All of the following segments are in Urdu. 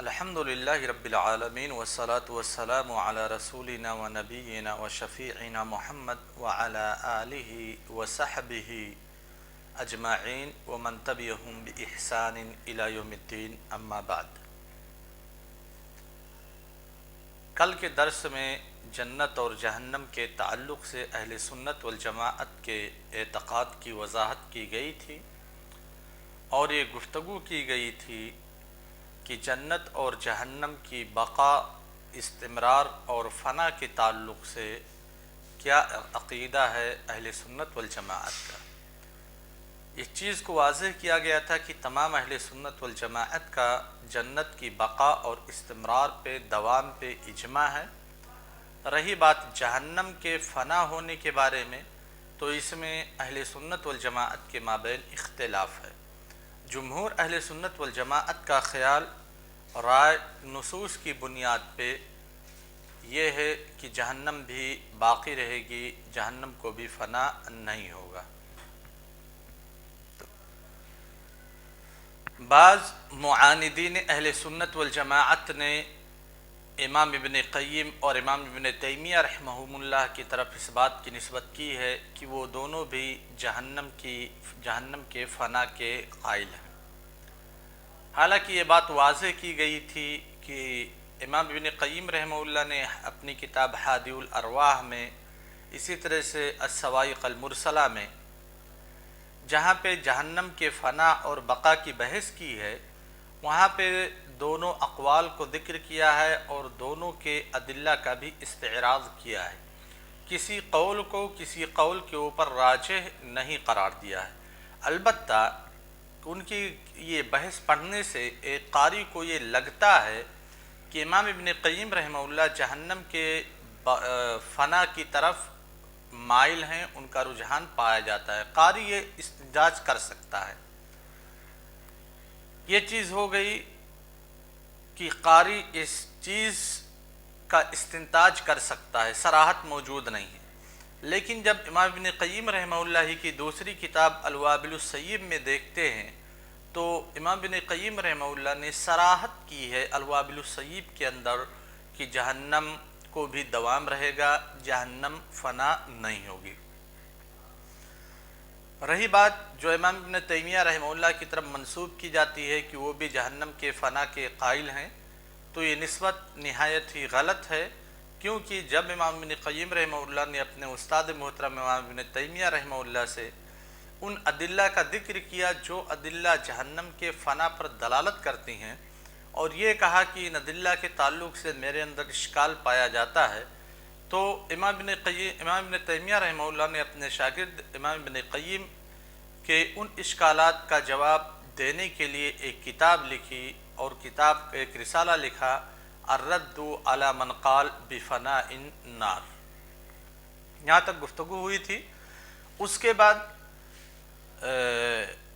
الحمدللہ رب العالمین والصلاة والسلام علی رسولنا و نبینا و شفیعنا محمد وعلی آلہ و صحبہ اجمعین ومن تبعہم بإحسان الی یوم الدین اما بعد۔ کل کے درس میں جنت اور جہنم کے تعلق سے اہل سنت والجماعت کے اعتقاد کی وضاحت کی گئی تھی اور یہ گفتگو کی گئی تھی کہ جنت اور جہنم کی بقا، استمرار اور فنا کے تعلق سے کیا عقیدہ ہے اہل سنت والجماعت کا۔ اس چیز کو واضح کیا گیا تھا کہ تمام اہل سنت والجماعت کا جنت کی بقا اور استمرار پہ، دوام پہ اجماع ہے۔ رہی بات جہنم کے فنا ہونے کے بارے میں، تو اس میں اہل سنت والجماعت کے مابین اختلاف ہے۔ جمہور اہل سنت والجماعت کا خیال رائے نصوص کی بنیاد پہ یہ ہے کہ جہنم بھی باقی رہے گی، جہنم کو بھی فنا نہیں ہوگا۔ بعض معاندین اہل سنت والجماعت نے امام ابن قیم اور امام ابن تیمیہ رحمہم اللہ کی طرف اس بات کی نسبت کی ہے کہ وہ دونوں بھی جہنم کے فنا کے قائل ہیں۔ حالانکہ یہ بات واضح کی گئی تھی کہ امام ابن قیم رحمہ اللہ نے اپنی کتاب ہادی الارواح میں، اسی طرح سے الصواعق المرسلہ میں، جہاں پہ جہنم کے فنا اور بقا کی بحث کی ہے، وہاں پہ دونوں اقوال کو ذکر کیا ہے اور دونوں کے ادلہ کا بھی استعراض کیا ہے۔ کسی قول کو کسی قول کے اوپر راجح نہیں قرار دیا ہے۔ البتہ ان کی یہ بحث پڑھنے سے ایک قاری کو یہ لگتا ہے کہ امام ابن قیم رحمہ اللہ جہنم کے فنا کی طرف مائل ہیں، ان کا رجحان پایا جاتا ہے۔ قاری یہ استنتاج کر سکتا ہے۔ یہ چیز ہو گئی کہ قاری اس چیز کا استنتاج کر سکتا ہے، صراحت موجود نہیں ہے۔ لیکن جب امام ابن قیم رحمہ اللہ کی دوسری کتاب الوابل الصیب میں دیکھتے ہیں تو امام ابن قیم رحمہ اللہ نے صراحت کی ہے الوابل الصیب کے اندر کہ جہنم کو بھی دوام رہے گا، جہنم فنا نہیں ہوگی۔ رہی بات جو امام ابن تیمیہ رحمہ اللہ کی طرف منسوب کی جاتی ہے کہ وہ بھی جہنم کے فنا کے قائل ہیں، تو یہ نسبت نہایت ہی غلط ہے، کیونکہ جب امام ابن قیم رحمہ اللہ نے اپنے استاد محترم امام ابن تیمیہ رحمہ اللہ سے ان ادلہ کا ذکر کیا جو ادلہ جہنم کے فنا پر دلالت کرتی ہیں، اور یہ کہا کہ ان ادلہ کے تعلق سے میرے اندر اشکال پایا جاتا ہے، تو امام ابن تیمیہ رحمہ اللہ نے اپنے شاگرد امام ابن قیم کے ان اشکالات کا جواب دینے کے لیے ایک کتاب لکھی، اور کتاب ایک رسالہ لکھا الرد علی من قال بفناء النار۔ یہاں تک گفتگو ہوئی تھی۔ اس کے بعد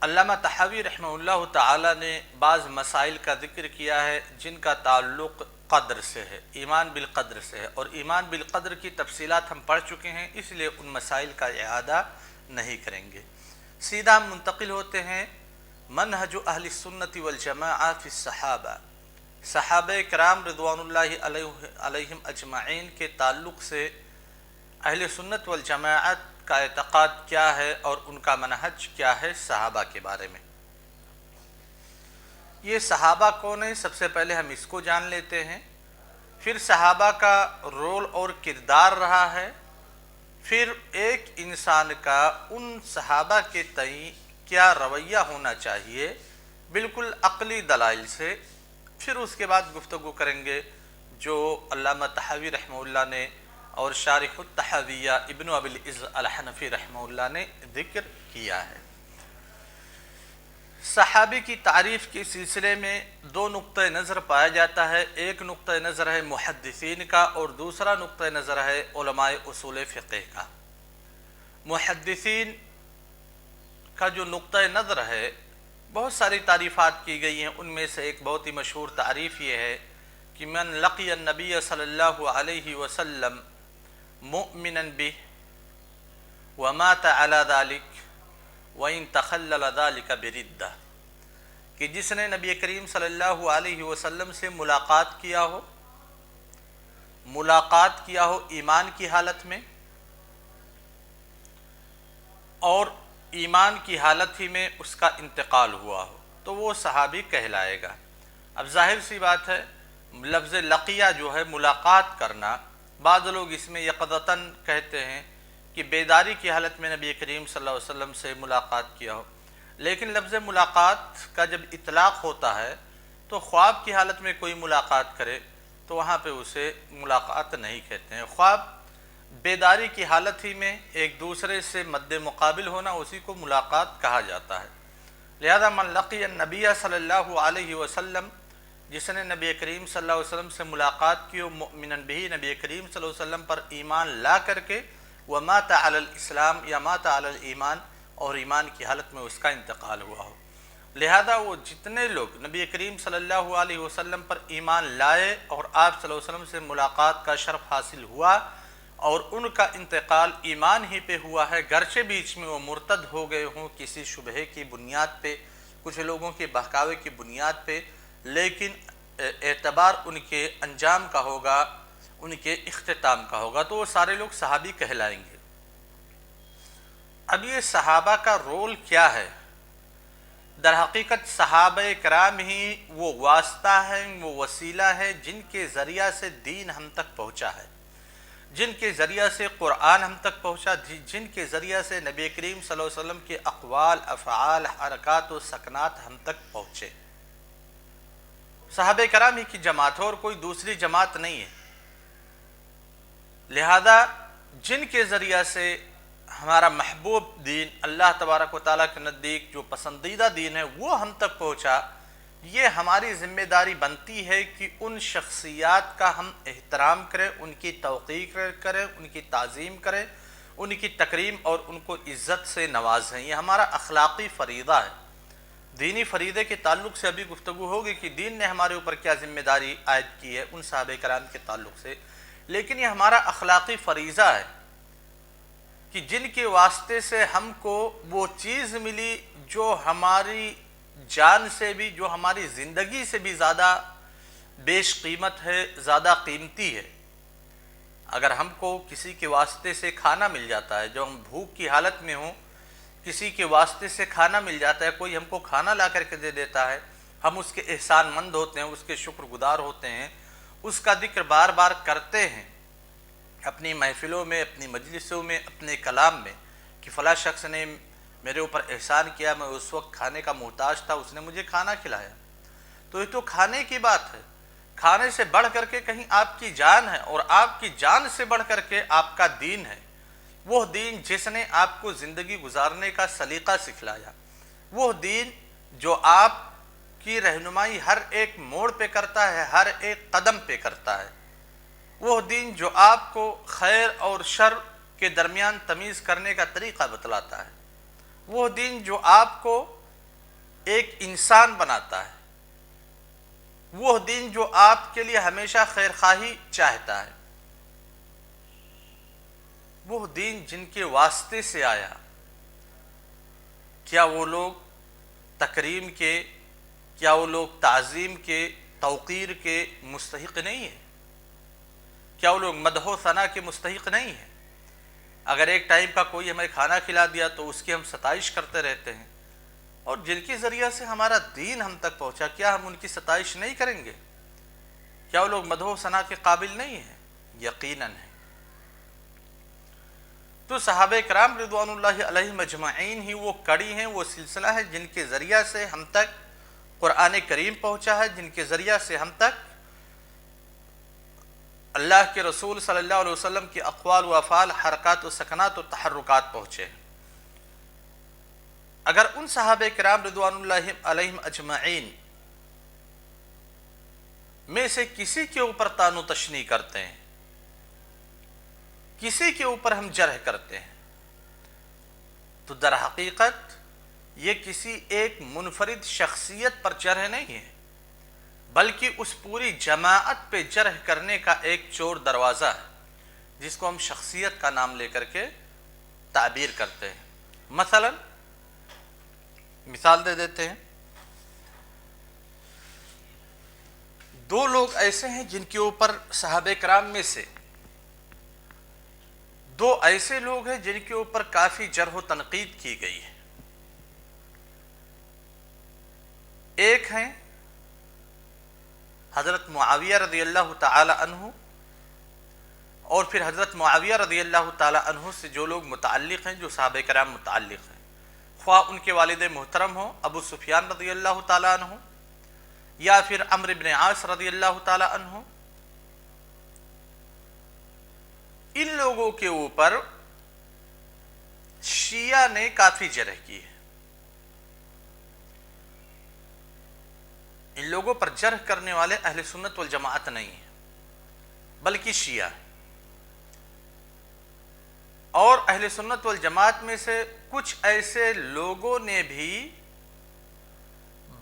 علامہ طحاوی رحمہ اللہ تعالی نے بعض مسائل کا ذکر کیا ہے جن کا تعلق قدر سے ہے، ایمان بالقدر سے ہے، اور ایمان بالقدر کی تفصیلات ہم پڑھ چکے ہیں، اس لیے ان مسائل کا اعادہ نہیں کریں گے۔ سیدھا منتقل ہوتے ہیں منہج اہل السنت والجماعہ فی الصحابہ، صحابہ کرام رضوان اللہ علیہم اجمعین کے تعلق سے اہل سنت والجماعت کا اعتقاد کیا ہے اور ان کا منہج کیا ہے صحابہ کے بارے میں۔ یہ صحابہ کون ہیں؟ سب سے پہلے ہم اس کو جان لیتے ہیں، پھر صحابہ کا رول اور کردار رہا ہے، پھر ایک انسان کا ان صحابہ کے تئیں کیا رویہ ہونا چاہیے بالکل عقلی دلائل سے، پھر اس کے بعد گفتگو کریں گے جو علامہ طحاوی رحمہ اللہ نے اور شارح الطحاویہ ابن ابی العز الحنفی رحمہ اللہ نے ذکر کیا ہے۔ صحابی کی تعریف کے سلسلے میں دو نقطہ نظر پایا جاتا ہے، ایک نقطہ نظر ہے محدثین کا اور دوسرا نقطہ نظر ہے علماء اصول فقہ کا۔ محدثین کا جو نقطہ نظر ہے، بہت ساری تعریفات کی گئی ہیں، ان میں سے ایک بہت ہی مشہور تعریف یہ ہے کہ من لقی النبی صلی اللہ علیہ وسلم مؤمنا به ومات على ذلك وإن تخلل ذلك بردة، کہ جس نے نبی کریم صلی اللہ علیہ وسلم سے ملاقات کیا ہو ایمان کی حالت میں، اور ایمان کی حالت ہی میں اس کا انتقال ہوا ہو، تو وہ صحابی کہلائے گا۔ اب ظاہر سی بات ہے، لفظ لقیہ جو ہے ملاقات کرنا، بعض لوگ اس میں یقظتاً کہتے ہیں کہ بیداری کی حالت میں نبی کریم صلی اللہ علیہ وسلم سے ملاقات کیا ہو، لیکن لفظ ملاقات کا جب اطلاق ہوتا ہے تو خواب کی حالت میں کوئی ملاقات کرے تو وہاں پہ اسے ملاقات نہیں کہتے ہیں۔ خواب بیداری کی حالت ہی میں ایک دوسرے سے مد مقابل ہونا، اسی کو ملاقات کہا جاتا ہے۔ لہذا من لقی النبی صلی اللہ علیہ وسلم، جس نے نبی کریم صلی اللہ علیہ وسلم سے ملاقات کی ہو مؤمنا بہ، نبی کریم صلی اللہ علیہ وسلم پر ایمان لا کر کے، ومات علی الاسلام یا مات علی الایمان، اور ایمان کی حالت میں اس کا انتقال ہوا ہو۔ لہذا وہ جتنے لوگ نبی کریم صلی اللہ علیہ وسلم پر ایمان لائے اور آپ صلی اللہ علیہ وسلم سے ملاقات کا شرف حاصل ہوا اور ان کا انتقال ایمان ہی پہ ہوا ہے، گرچہ بیچ میں وہ مرتد ہو گئے ہوں کسی شبہے کی بنیاد پہ، کچھ لوگوں کے بہکاوے کی بنیاد پہ، لیکن اعتبار ان کے انجام کا ہوگا، ان کے اختتام کا ہوگا، تو وہ سارے لوگ صحابی کہلائیں گے۔ اب یہ صحابہ کا رول کیا ہے؟ در حقیقت صحابہ کرام ہی وہ واسطہ ہے، وہ وسیلہ ہے جن کے ذریعہ سے دین ہم تک پہنچا ہے، جن کے ذریعہ سے قرآن ہم تک پہنچا، جن کے ذریعہ سے نبی کریم صلی اللہ علیہ وسلم کے اقوال، افعال، حرکات و سکنات ہم تک پہنچے۔ صحابہ کرام ہی کی جماعت ہے اور کوئی دوسری جماعت نہیں ہے۔ لہذا جن کے ذریعہ سے ہمارا محبوب دین اللہ تبارک و تعالیٰ کے نزدیک جو پسندیدہ دین ہے وہ ہم تک پہنچا، یہ ہماری ذمہ داری بنتی ہے کہ ان شخصیات کا ہم احترام کریں، ان کی توقیر کریں، ان کی تعظیم کریں، ان کی تکریم اور ان کو عزت سے نوازیں۔ یہ ہمارا اخلاقی فریضہ ہے۔ دینی فریضے کے تعلق سے ابھی گفتگو ہوگی کہ دین نے ہمارے اوپر کیا ذمہ داری عائد کی ہے ان صحابہ کرام کے تعلق سے، لیکن یہ ہمارا اخلاقی فریضہ ہے کہ جن کے واسطے سے ہم کو وہ چیز ملی جو ہماری جان سے بھی، جو ہماری زندگی سے بھی زیادہ بیش قیمت ہے، زیادہ قیمتی ہے۔ اگر ہم کو کسی کے واسطے سے کھانا مل جاتا ہے، جو ہم بھوک کی حالت میں ہوں، کسی کے واسطے سے کھانا مل جاتا ہے، کوئی ہم کو کھانا لا کر کے دے دیتا ہے، ہم اس کے احسان مند ہوتے ہیں، اس کے شکر گزار ہوتے ہیں، اس کا ذکر بار بار کرتے ہیں اپنی محفلوں میں، اپنی مجلسوں میں، اپنے کلام میں، کہ فلاں شخص نے میرے اوپر احسان کیا، میں اس وقت کھانے کا محتاج تھا، اس نے مجھے کھانا کھلایا۔ تو یہ تو کھانے کی بات ہے، کھانے سے بڑھ کر کے کہیں آپ کی جان ہے، اور آپ کی جان سے بڑھ کر کے آپ کا دین ہے، وہ دین جس نے آپ کو زندگی گزارنے کا سلیقہ سکھلایا، وہ دین جو آپ کی رہنمائی ہر ایک موڑ پہ کرتا ہے، ہر ایک قدم پہ کرتا ہے، وہ دین جو آپ کو خیر اور شر کے درمیان تمیز کرنے کا طریقہ بتلاتا ہے، وہ دین جو آپ کو ایک انسان بناتا ہے، وہ دین جو آپ کے لیے ہمیشہ خیر خواہی چاہتا ہے، وہ دین جن کے واسطے سے آیا، کیا وہ لوگ تکریم کے، کیا وہ لوگ تعظیم کے، توقیر کے مستحق نہیں ہیں؟ کیا وہ لوگ مدح و ثنا کے مستحق نہیں ہیں؟ اگر ایک ٹائم کا کوئی ہمیں کھانا کھلا دیا تو اس کی ہم ستائش کرتے رہتے ہیں، اور جن کے ذریعہ سے ہمارا دین ہم تک پہنچا، کیا ہم ان کی ستائش نہیں کریں گے؟ کیا وہ لوگ مدح و ثنا کے قابل نہیں ہیں؟ یقیناً ہیں۔ تو صحابہ کرام رضوان اللہ علیہم اجمعین ہی وہ کڑی ہیں، وہ سلسلہ ہے جن کے ذریعہ سے ہم تک قرآن کریم پہنچا ہے، جن کے ذریعہ سے ہم تک اللہ کے رسول صلی اللہ علیہ وسلم کی اقوال و افعال، حرکات و سکنات و تحرکات پہنچے ہیں۔ اگر ان صحابہ کرام رضوان اللہ علیہم اجمعین میں سے کسی کے اوپر طعن و تشنیع کرتے ہیں، کسی کے اوپر ہم جرح کرتے ہیں، تو در حقیقت یہ کسی ایک منفرد شخصیت پر جرح نہیں ہے، بلکہ اس پوری جماعت پہ جرح کرنے کا ایک چور دروازہ ہے، جس کو ہم شخصیت کا نام لے کر کے تعبیر کرتے ہیں۔ مثلا مثال دے دیتے ہیں، دو لوگ ایسے ہیں جن کے اوپر صحابہ کرام میں سے دو ایسے لوگ ہیں جن کے اوپر کافی جرح و تنقید کی گئی ہے. ایک ہیں حضرت معاویہ رضی اللہ تعالی عنہ، اور پھر حضرت معاویہ رضی اللہ تعالی عنہ سے جو لوگ متعلق ہیں، جو صحابہ کرام متعلق ہیں، خواہ ان کے والد محترم ہوں ابو سفیان رضی اللہ تعالی عنہ، یا پھر عمرو بن عاص رضی اللہ تعالی عنہ. ان لوگوں کے اوپر شیعہ نے کافی جرح کی ہے. ان لوگوں پر جرح کرنے والے اہل سنت والجماعت نہیں ہیں بلکہ شیعہ. اور اہل سنت والجماعت میں سے کچھ ایسے لوگوں نے بھی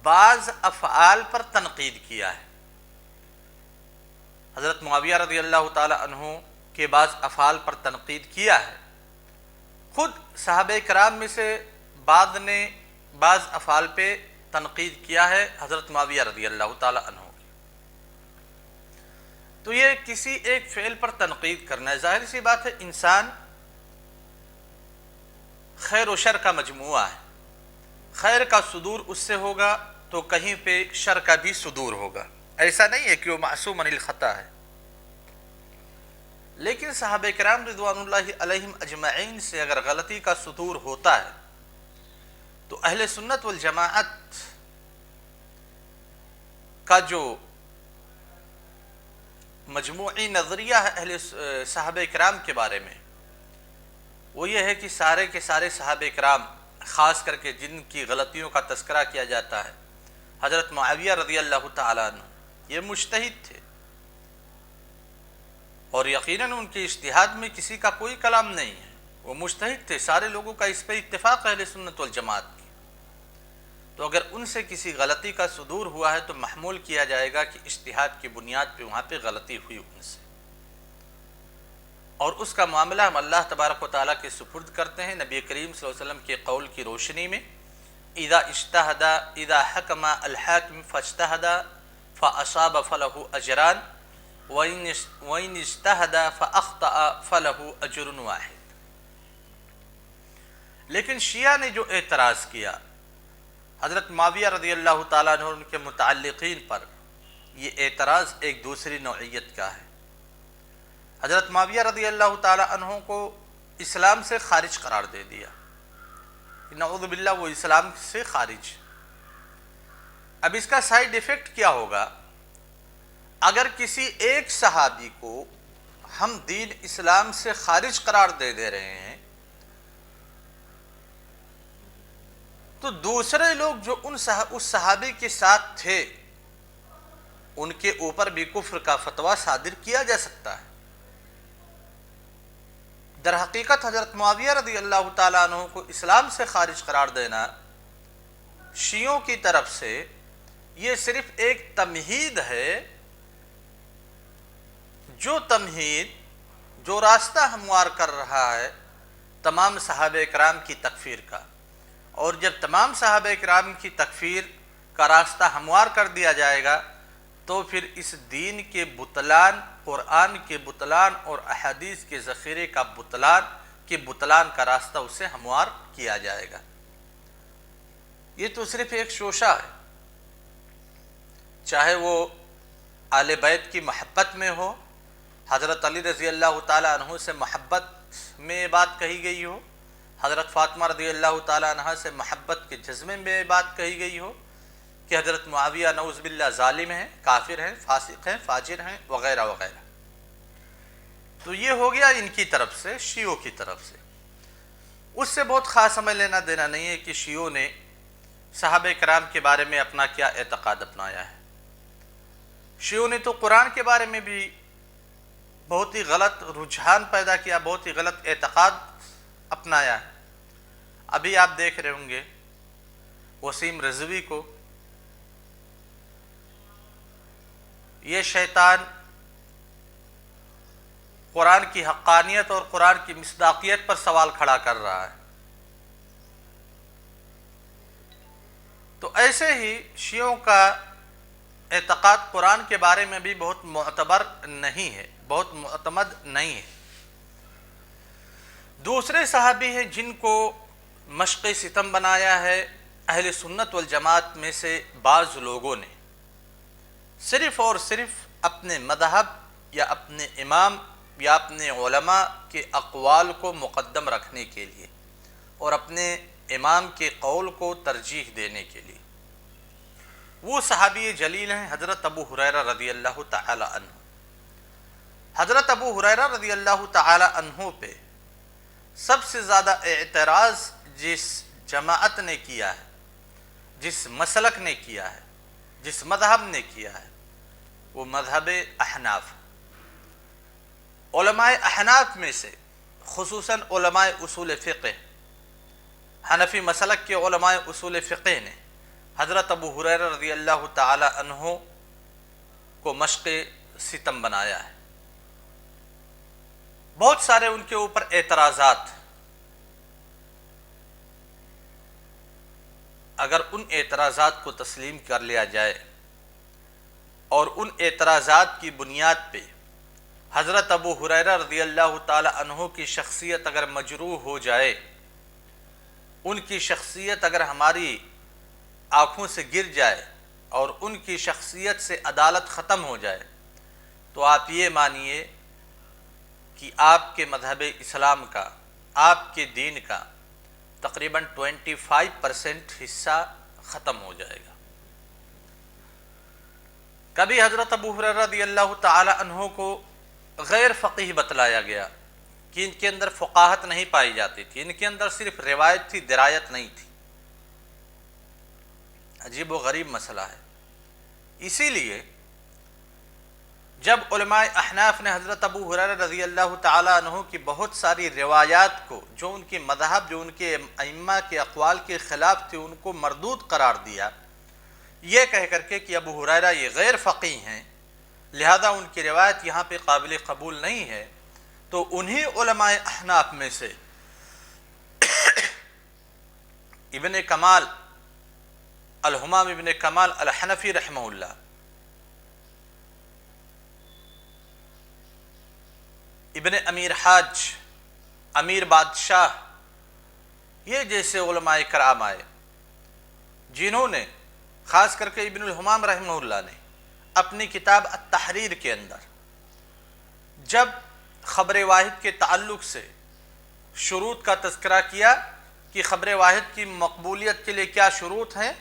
بعض افعال پر تنقید کیا ہے. حضرت معاویہ رضی اللہ تعالی عنہ کے بعض افعال پر تنقید کیا ہے. خود صحابہ کرام میں سے بعض نے بعض افعال پہ تنقید کیا ہے حضرت معاویہ رضی اللہ تعالی عنہ کی. تو یہ کسی ایک فعل پر تنقید کرنا ہے. ظاہر سی بات ہے، انسان خیر و شر کا مجموعہ ہے. خیر کا صدور اس سے ہوگا تو کہیں پہ شر کا بھی صدور ہوگا. ایسا نہیں ہے کہ وہ معصوم عن الخطا ہے. لیکن صحابہ کرام رضوان اللہ علیہم اجمعین سے اگر غلطی کا صدور ہوتا ہے تو اہل سنت والجماعت کا جو مجموعی نظریہ ہے اہل صحابہ کرام کے بارے میں، وہ یہ ہے کہ سارے کے سارے صحابہ کرام، خاص کر کے جن کی غلطیوں کا تذکرہ کیا جاتا ہے، حضرت معاویہ رضی اللہ تعالیٰ عنہ، یہ مجتہد تھے اور یقیناً ان کے اجتہاد میں کسی کا کوئی کلام نہیں ہے. وہ مجتہد تھے، سارے لوگوں کا اس پہ اتفاق اہل سنت والجماعت کی. تو اگر ان سے کسی غلطی کا صدور ہوا ہے تو محمول کیا جائے گا کہ اجتہاد کی بنیاد پہ وہاں پہ غلطی ہوئی ان سے، اور اس کا معاملہ ہم اللہ تبارک و تعالیٰ کے سپرد کرتے ہیں نبی کریم صلی اللہ علیہ وسلم کے قول کی روشنی میں. اذا حکم الحاکم فاجتہد فاصاب فلہ اجران وَإِنِ اجْتَهَدَ فَأَخْطَأَ فَلَهُ أَجْرٌ وَاحِدٌ. لیکن شیعہ نے جو اعتراض کیا حضرت معاویہ رضی اللہ تعالیٰ عنہ اور ان کے متعلقین پر، یہ اعتراض ایک دوسری نوعیت کا ہے. حضرت معاویہ رضی اللہ تعالیٰ عنہ کو اسلام سے خارج قرار دے دیا. نعوذ باللہ، وہ اسلام سے خارج. اب اس کا سائیڈ ایفیکٹ کیا ہوگا؟ اگر کسی ایک صحابی کو ہم دین اسلام سے خارج قرار دے رہے ہیں تو دوسرے لوگ جو اس صحابی کے ساتھ تھے ان کے اوپر بھی کفر کا فتویٰ صادر کیا جا سکتا ہے. در حقیقت حضرت معاویہ رضی اللہ تعالیٰ عنہ کو اسلام سے خارج قرار دینا شیعوں کی طرف سے یہ صرف ایک تمہید ہے، جو راستہ ہموار کر رہا ہے تمام صحابہ کرام کی تکفیر کا. اور جب تمام صحابہ کرام کی تکفیر کا راستہ ہموار کر دیا جائے گا تو پھر اس دین کے بطلان، قرآن کے بطلان اور احادیث کے ذخیرے کا بطلان کا راستہ اسے ہموار کیا جائے گا. یہ تو صرف ایک شوشہ ہے، چاہے وہ آل بیت کی محبت میں ہو، حضرت علی رضی اللہ تعالیٰ عنہ سے محبت میں یہ بات کہی گئی ہو، حضرت فاطمہ رضی اللہ تعالیٰ عنہ سے محبت کے جذبے میں یہ بات کہی گئی ہو کہ حضرت معاویہ نعوذ باللہ ظالم ہیں، کافر ہیں، فاسق ہیں، فاجر ہیں، وغیرہ وغیرہ. تو یہ ہو گیا ان کی طرف سے، شیعوں کی طرف سے. اس سے بہت خاص ہمیں لینا دینا نہیں ہے کہ شیعوں نے صحابہ کرام کے بارے میں اپنا کیا اعتقاد اپنایا ہے. شیعوں نے تو قرآن کے بارے میں بھی بہت ہی غلط رجحان پیدا کیا، بہت ہی غلط اعتقاد اپنایا ہے. ابھی آپ دیکھ رہے ہوں گے وسیم رضوی کو، یہ شیطان قرآن کی حقانیت اور قرآن کی مصداقیت پر سوال کھڑا کر رہا ہے. تو ایسے ہی شیعوں کا اعتقاد قرآن کے بارے میں بھی بہت معتبر نہیں ہے، بہت معتمد نہیں ہے۔ دوسرے صحابی ہیں جن کو مشق ستم بنایا ہے اہل سنت والجماعت میں سے بعض لوگوں نے، صرف اور صرف اپنے مذہب یا اپنے امام یا اپنے علماء کے اقوال کو مقدم رکھنے کے لیے اور اپنے امام کے قول کو ترجیح دینے کے لیے۔ وہ صحابی جلیل ہیں حضرت ابو ہریرہ رضی اللہ تعالی عنہ۔ حضرت ابو ہریرہ رضی اللہ تعالی عنہ پہ سب سے زیادہ اعتراض جس جماعت نے کیا ہے، جس مسلک نے کیا ہے، جس مذہب نے کیا ہے، وہ مذہب احناف۔ علماء احناف میں سے خصوصاً علماء اصول فقہ، حنفی مسلک کے علماء اصول فقہ نے حضرت ابو ہریرہ رضی اللہ تعالی عنہ کو مشق ستم بنایا ہے۔ بہت سارے ان کے اوپر اعتراضات، اگر ان اعتراضات کو تسلیم کر لیا جائے اور ان اعتراضات کی بنیاد پہ حضرت ابو ہریرہ رضی اللہ تعالی عنہ کی شخصیت اگر مجروح ہو جائے، ان کی شخصیت اگر ہماری آنکھوں سے گر جائے اور ان کی شخصیت سے عدالت ختم ہو جائے، تو آپ یہ مانیے کہ آپ کے مذہب اسلام کا، آپ کے دین کا تقریباً 25% حصہ ختم ہو جائے گا۔ کبھی حضرت ابو ہریرہ رضی اللہ تعالی عنہ کو غیر فقیہ بتلایا گیا کہ ان کے اندر فقاہت نہیں پائی جاتی تھی، ان کے اندر صرف روایت تھی، درایت نہیں تھی۔ عجیب و غریب مسئلہ ہے۔ اسی لیے جب علماء احناف نے حضرت ابو ہریرہ رضی اللہ تعالی عنہ کی بہت ساری روایات کو، جو ان کے مذہب، جو ان کے ائمہ کے اقوال کے خلاف تھے، ان کو مردود قرار دیا، یہ کہہ کر کے کہ ابو ہریرہ یہ غیر فقیہ ہیں، لہذا ان کی روایت یہاں پہ قابل قبول نہیں ہے، تو انہی علماء احناف میں سے ابن کمال، الہمام ابن کمال الحنفی رحمہ اللہ، ابن امیر حاج، امیر بادشاہ، یہ جیسے علماء کرام آئے جنہوں نے، خاص کر کے ابن الہمام رحمہ اللہ نے اپنی کتاب التحریر کے اندر جب خبر واحد کے تعلق سے شروط کا تذکرہ کیا کہ خبر واحد کی مقبولیت کے لیے کیا شروط ہیں،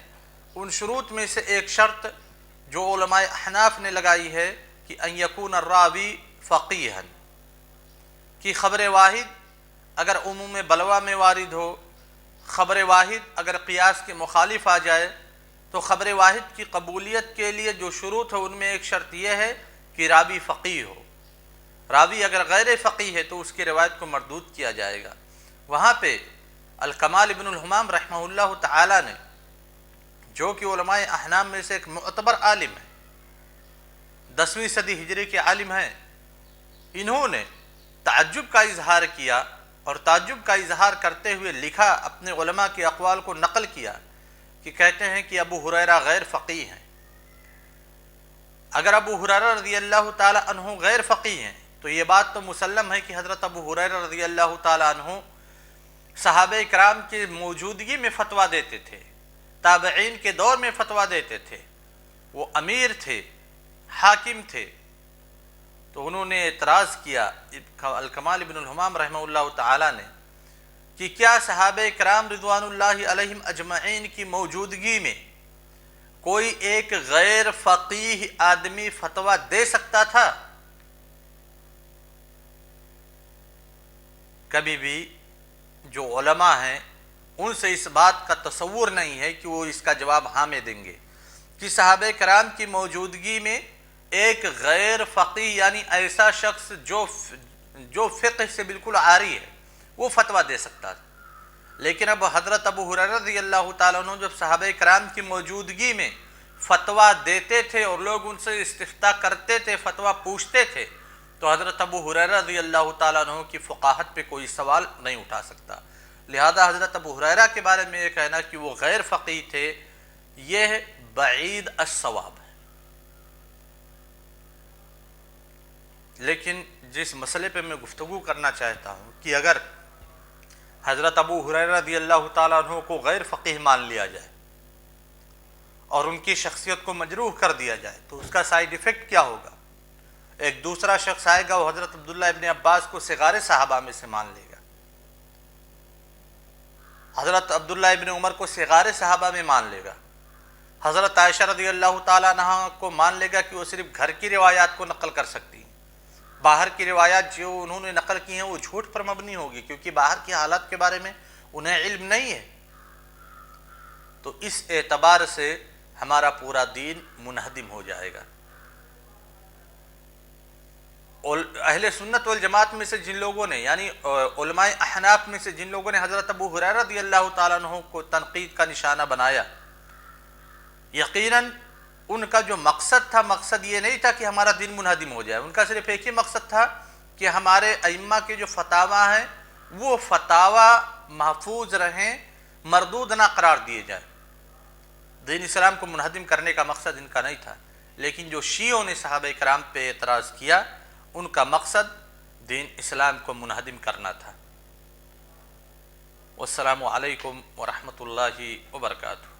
ان شروط میں سے ایک شرط جو علماء احناف نے لگائی ہے کہ ان یکون الراوی فقیہا، کہ خبر واحد اگر عموم بلوہ میں وارد ہو، خبر واحد اگر قیاس کے مخالف آ جائے، تو خبر واحد کی قبولیت کے لیے جو شروط ہے ان میں ایک شرط یہ ہے کہ راوی فقیہ ہو۔ راوی اگر غیر فقیہ ہے تو اس کی روایت کو مردود کیا جائے گا۔ وہاں پہ الکمال ابن الہمام رحمہ اللہ تعالی نے، جو کہ علماء احناف میں سے ایک معتبر عالم ہے، 10ویں صدی ہجری کے عالم ہیں، انہوں نے تعجب کا اظہار کیا اور تعجب کا اظہار کرتے ہوئے لکھا، اپنے علماء کے اقوال کو نقل کیا کہ کہتے ہیں کہ ابو ہریرہ غیر فقیہ ہیں۔ اگر ابو ہریرہ رضی اللہ تعالی عنہ غیر فقیہ ہیں تو یہ بات تو مسلم ہے کہ حضرت ابو ہریرہ رضی اللہ تعالی عنہ صحابہ کرام کی موجودگی میں فتویٰ دیتے تھے، تابعین کے دور میں فتویٰ دیتے تھے، وہ امیر تھے، حاکم تھے۔ تو انہوں نے اعتراض کیا، الکمال ابن الہمام رحمہ اللہ تعالی نے، کہ کیا صحابہ کرام رضوان اللہ علیہم اجمعین کی موجودگی میں کوئی ایک غیر فقیہ آدمی فتویٰ دے سکتا تھا؟ کبھی بھی جو علماء ہیں ان سے اس بات کا تصور نہیں ہے کہ وہ اس کا جواب ہاں میں دیں گے کہ صحابہ کرام کی موجودگی میں ایک غیر فقیہ یعنی ایسا شخص جو فقہ سے بالکل عاری ہے وہ فتویٰ دے سکتا تھا۔ لیکن اب حضرت ابو ہریرہ رضی اللہ تعالیٰ عنہ جب صحابہ کرام کی موجودگی میں فتویٰ دیتے تھے اور لوگ ان سے استفتاء کرتے تھے، فتویٰ پوچھتے تھے، تو حضرت ابو ہریرہ رضی اللہ تعالیٰ عنہ کی فقاہت پہ کوئی سوال نہیں اٹھا سکتا۔ لہذا حضرت ابو ہریرہ کے بارے میں یہ کہنا کہ وہ غیر فقیہ تھے، یہ بعید الصواب ہے، لیکن جس مسئلے پہ میں گفتگو کرنا چاہتا ہوں کہ اگر حضرت ابو ہریرہ رضی اللہ تعالیٰ عنہ کو غیر فقیہ مان لیا جائے اور ان کی شخصیت کو مجروح کر دیا جائے تو اس کا سائیڈ ایفیکٹ کیا ہوگا؟ ایک دوسرا شخص آئے گا، وہ حضرت عبداللہ ابن عباس کو صغار صحابہ میں سے مان لے گا، حضرت عبداللہ ابن عمر کو صغار صحابہ میں مان لے گا، حضرت عائشہ رضی اللہ تعالیٰ عنہ کو مان لے گا کہ وہ صرف گھر کی روایات کو نقل کر سکتی ہیں، باہر کی روایات جو انہوں نے نقل کی ہیں وہ جھوٹ پر مبنی ہوگی کیونکہ باہر کی حالات کے بارے میں انہیں علم نہیں ہے۔ تو اس اعتبار سے ہمارا پورا دین منہدم ہو جائے گا۔ اہل سنت والجماعت میں سے جن لوگوں نے یعنی علماء احناف میں سے جن لوگوں نے حضرت ابو ہریرہ رضی اللہ تعالیٰ عنہ کو تنقید کا نشانہ بنایا، یقیناً ان کا جو مقصد تھا، مقصد یہ نہیں تھا کہ ہمارا دین منہدم ہو جائے، ان کا صرف ایک ہی مقصد تھا کہ ہمارے ائمہ کے جو فتاویٰ ہیں وہ فتاویٰ محفوظ رہیں، مردود نہ قرار دیے جائیں۔ دین اسلام کو منہدم کرنے کا مقصد ان کا نہیں تھا، لیکن جو شیعوں نے صحابہ کرام پہ اعتراض کیا ان کا مقصد دین اسلام کو منہدم کرنا تھا۔ والسلام علیکم ورحمۃ اللہ وبرکاتہ۔